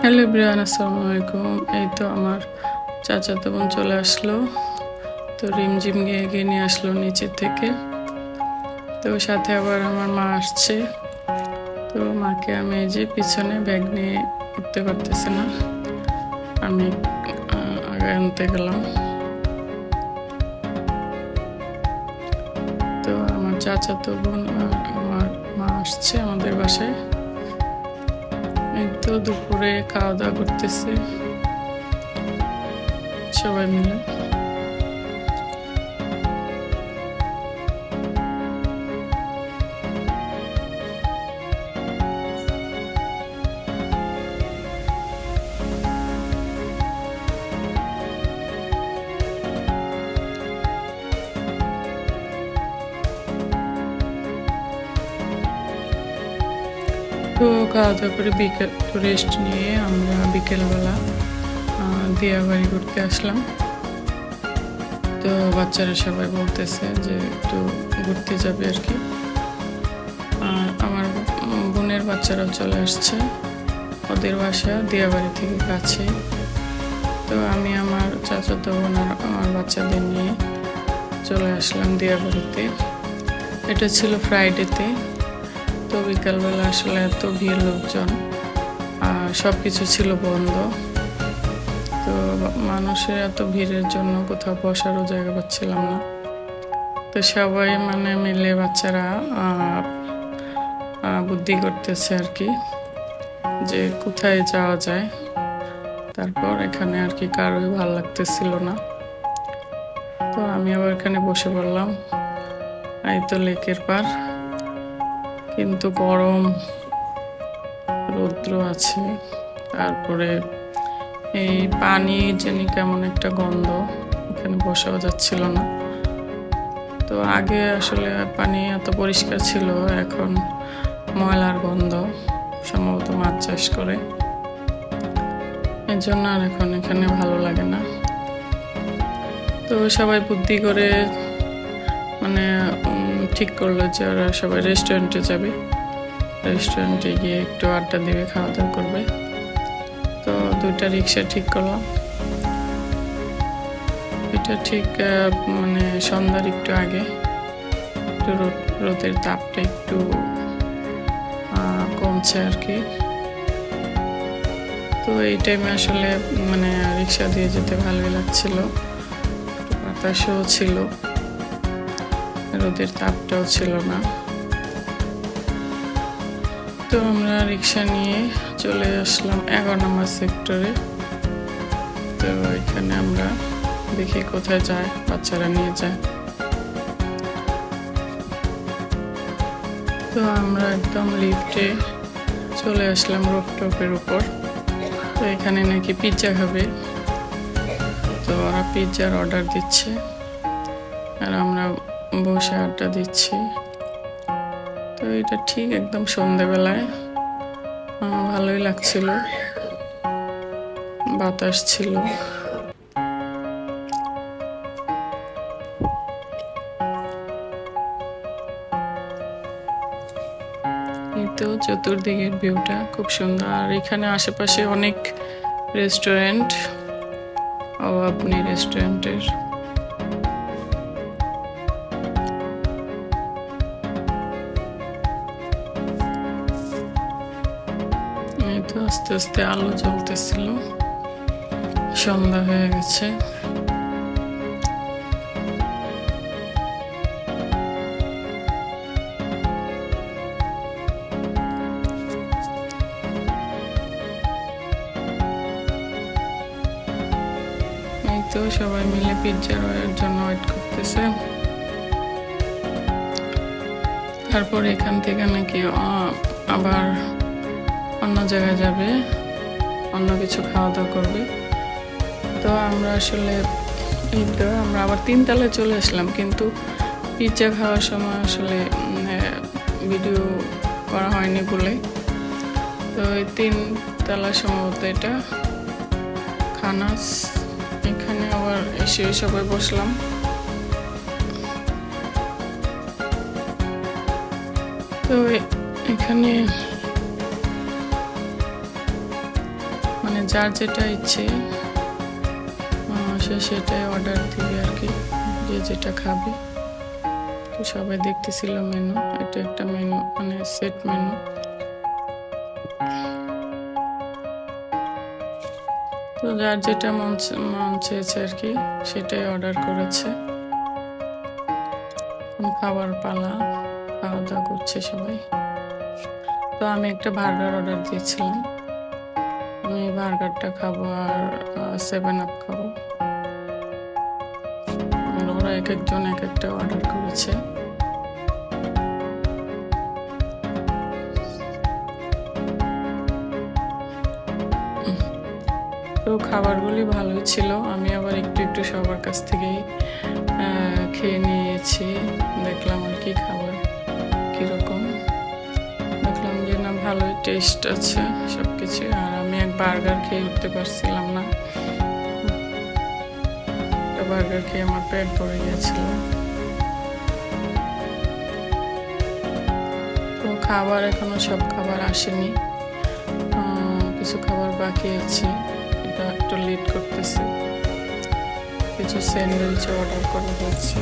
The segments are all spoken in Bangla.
হ্যালো এভরিওয়ান, আসসালামু আলাইকুম। এই তো আমার চাচাতো বোন চলে আসলো। তো রিমঝিম গিয়ে গিয়ে নিয়ে আসলো নিচের থেকে। তো সাথে আবার আমার মা আসছে। তো মাকে আমি এই যে পিছনে ব্যাগ নিয়ে উঠতে পারতেছে না, আমি আগে আনতে গেলাম। তো আমার চাচাতো বোন আর আমার মা আসছে আমাদের বাসায়। এই তো দুপুরে খাওয়া দাওয়া করতেছে সবাই মিলে। তো খাওয়া দাওয়া করে বিকেল রেস্ট নিয়ে আমরা বিকেলবেলা দিয়াবাড়ি ঘুরতে আসলাম। তো বাচ্চারা সবাই বলতেছে যে একটু ঘুরতে যাবে আর কি। আর আমার বোনের বাচ্চারাও চলে আসছে, ওদের বাসা দিয়াবাড়ি থেকে কাছে। তো আমি আমার চাচাতো বোন আর আমার বাচ্চাদের নিয়ে চলে আসলাম দিয়াবাড়িতে। এটা ছিল ফ্রাইডেতে। তো বিকালবেলা আসলে এত ভিড়, লোকজন, সব কিছু ছিল বন্ধ। তো মানুষের এত ভিড়ের জন্য কোথাও বসারও জায়গা পাচ্ছিলাম না। তো সবাই মিলে বাচ্চারা বুদ্ধি করতেছে আর কি, যে কোথায় যাওয়া যায়। তারপর এখানে আর কি কারোই ভালো লাগতেছিল না। তো আমি আবার এখানে বসে পড়লাম। এই তো লেকের পার, কিন্তু গরম, রৌদ্র আছে। তারপরে এই পানি জানি কেমন একটা গন্ধ, এখানে বসাও যাচ্ছিল না। তো আগে আসলে পানি এত পরিষ্কার ছিল, এখন ময়লার গন্ধ, সম্ভবত মাছ চাষ করে, এর জন্য আর এখন এখানে ভালো লাগে না। তো সবাই বুদ্ধি করে ঠিক করলো যে ওরা সবাই রেস্টুরেন্টে যাবে, রেস্টুরেন্টে গিয়ে একটু আড্ডা দিবে, খাওয়া দাওয়া করবে। তো দুইটা রিক্সা ঠিক করলাম। এটা ঠিক সন্ধ্যার একটু আগে, একটু রোদের তাপটা একটু কমছে আর কি। তো এই টাইমে আসলে রিক্সা দিয়ে যেতে ভালোই লাগছিল, একটু বাতাসও ছিল, রোদের তাপটাও ছিল না। তো আমরা রিক্সা নিয়ে চলে আসলাম 11 নম্বর সেক্টরে। তো এখানে আমরা দেখি কোথায় যায়, বাচ্চারা নিয়ে যায়। তো আমরা একদম লিফটে চলে আসলাম রুফটপের উপর। তো এখানে নাকি পিৎজা খাবে, তো ওরা পিৎজার অর্ডার দিচ্ছে আর আমরা বসে আড্ডা দিচ্ছি। তো এটা ঠিক একদম সন্ধেবেলায়, ভালোই লাগছিল, বাতাস ছিল। এই তো চতুর্দিকের ভিউটা খুব সুন্দর। আর এখানে আশেপাশে অনেক রেস্টুরেন্ট, অভাব নেই রেস্টুরেন্টের। এই তো আস্তে আস্তে আলো জ্বলতেছিল, সন্ধ্যা হয়ে গেছে। এই তো সবাই মিলে পিৎজার জন্য ওয়েট করতেছে। তারপর এখান থেকে নাকি আবার অন্য জায়গায় যাবে, অন্য কিছু খাওয়া দাওয়া করবে। তো আমরা আসলে আমরা আবার 3 তলায় চলে আসলাম, কিন্তু পিৎজা খাওয়ার সময় আসলে ভিডিও করা হয়নি বলে। তো এই 3 তলা সম্ভবত এটা খানাস। এখানে আবার এসে সবাই বসলাম। তো এখানে মানে যার যেটা ইচ্ছে সে সেটাই অর্ডার দিবে আর কি, যে যেটা খাবে। তো সবাই দেখতেছিল মেনু, এটা একটা মেনু মানে সেট মেনু। তো যার যেটা মন চেয়েছে আর কি সেটাই অর্ডার করেছে। খাবার পালা, খাওয়া দাওয়া করছে সবাই। তো আমি একটা বার্গার অর্ডার দিয়েছিলাম, আমি বার্গারটা খাবো আর 7 আপ খাবো। ওরা এক একজন এক একটা অর্ডার করেছে। তো খাবারগুলি ভালোই ছিল। আমি আবার একটু একটু সবার কাছ থেকেই খেয়ে নিয়েছি, দেখলাম আর কি খাবার কীরকম। দেখলাম যে না ভালোই টেস্ট আছে সব কিছু। আর আমি এক বার্গার খেয়ে উঠতে পারছিলাম না, একটা বার্গার খেয়ে আমার পেট ভরে গিয়েছিল। তো খাবার এখনো সব খাবার আসেনি, কিছু খাবার বাকি আছে, এটা একটু লেট করতেছে। কিছু স্যান্ডউইচ অর্ডার করে দিচ্ছি।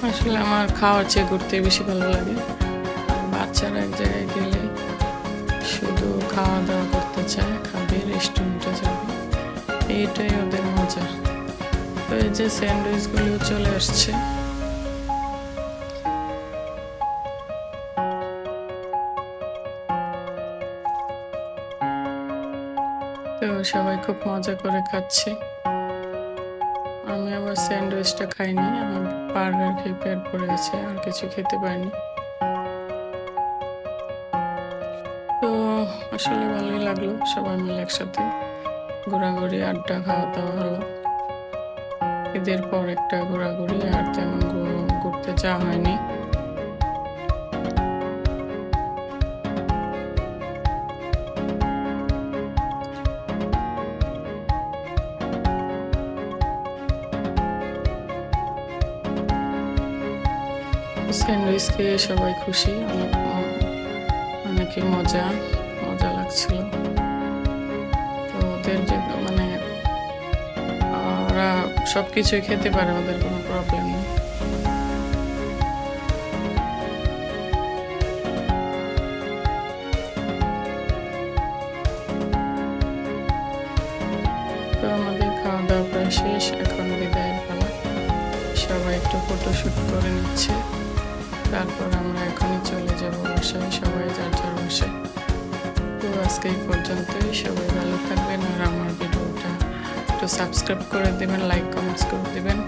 আসলে আমার খাওয়ার চেয়ে ঘুরতে বেশি ভালো লাগে। বাচ্চারা এক জায়গায় গেলে শুধু খাওয়া দাওয়া করতে চায়, খাবে, রেস্টুরেন্টে যাবে, এইটাই ওদের মজা। তো এই যে স্যান্ডউইচগুলিও চলে আসছে। তো সবাই খুব মজা করে খাচ্ছে। আমি আবার স্যান্ডউইচটা খাইনি, আমার বার্গার খেয়ে পেট ভরে গেছে, আর কিছু খেতে পারিনি। তো আসলে ভালোই লাগলো, সবাই মিলে একসাথে ঘোরাঘুরি, আড্ডা, খাওয়া দাওয়া হলো। ঈদের পর একটা ঘোরাঘুরি, আর তেমন ঘুরতে যাওয়া হয়নি। স্যান্ডউইচ খেয়ে সবাই খুশি, অনেকই মজা লাগছিল। তো ওদের যে মানে ওরা সব কিছুই খেতে পারে, ওদের কোনো প্রবলেম নেই। তো আমাদের খাওয়া দাওয়া প্রায় শেষ, এখন বিদায়ের পালা। সবাই একটু ফটোশুট করে নিচ্ছে, তারপর আমরা এখনই চলে যাব বাসায়, সবাই যার যার বাসায়। তো আজকে এই পর্যন্তই, সবাই ভালো থাকবেন। আর আমার ভিডিওটা একটু সাবস্ক্রাইব করে দেবেন, লাইক কমেন্টস করে দেবেন।